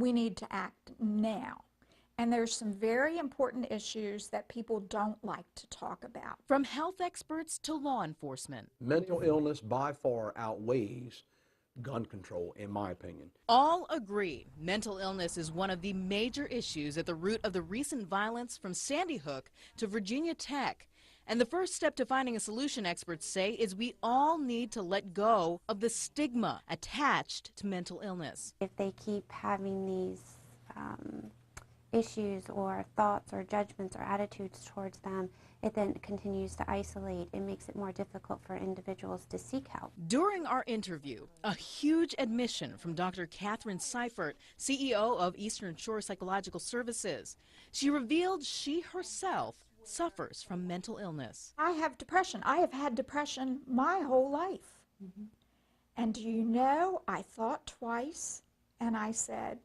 we need to act now. And there's some very important issues that people don't like to talk about. From health experts to law enforcement. Mental illness by far outweighs gun control, in my opinion. All agree mental illness is one of the major issues at the root of the recent violence from Sandy Hook to Virginia Tech. And the first step to finding a solution, experts say, is we all need to let go of the stigma attached to mental illness. If they keep having these issues or thoughts or judgments or attitudes towards them, it then continues to isolate. It makes it more difficult for individuals to seek help. During our interview, a huge admission from Dr. Catherine Seifert, CEO of Eastern Shore Psychological Services. She revealed she herself suffers from mental illness. I have depression. I have had depression my whole life. And do you know, I thought twice and I said,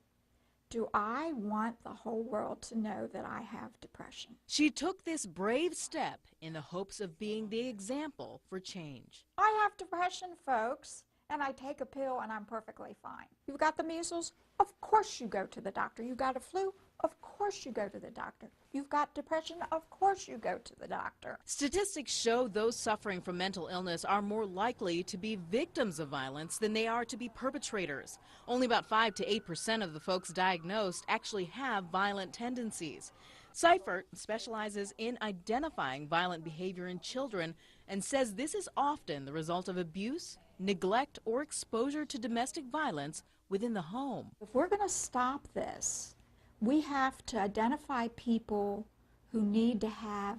do I want the whole world to know that I have depression? She took this brave step in the hopes of being the example for change. I have depression, folks, and I take a pill and I'm perfectly fine. You've got the measles? Of course you go to the doctor. You got a flu? Of course you go to the doctor. You've got depression? Of course you go to the doctor. Statistics show those suffering from mental illness are more likely to be victims of violence than they are to be perpetrators. Only about 5 to 8% of the folks diagnosed actually have violent tendencies. Seifert specializes in identifying violent behavior in children and says this is often the result of abuse, neglect, or exposure to domestic violence within the home. If we're going to stop this, we have to identify people who need to have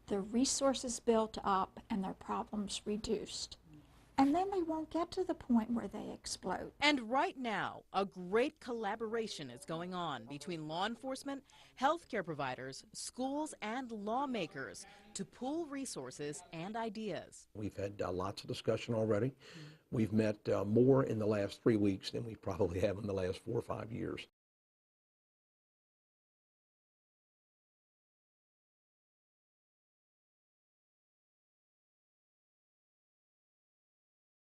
their resources built up and their problems reduced. And then they won't get to the point where they explode. And right now, a great collaboration is going on between law enforcement, healthcare providers, schools, and lawmakers to pool resources and ideas. We've had lots of discussion already. We've met more in the last 3 weeks than we probably have in the last 4 or 5 years.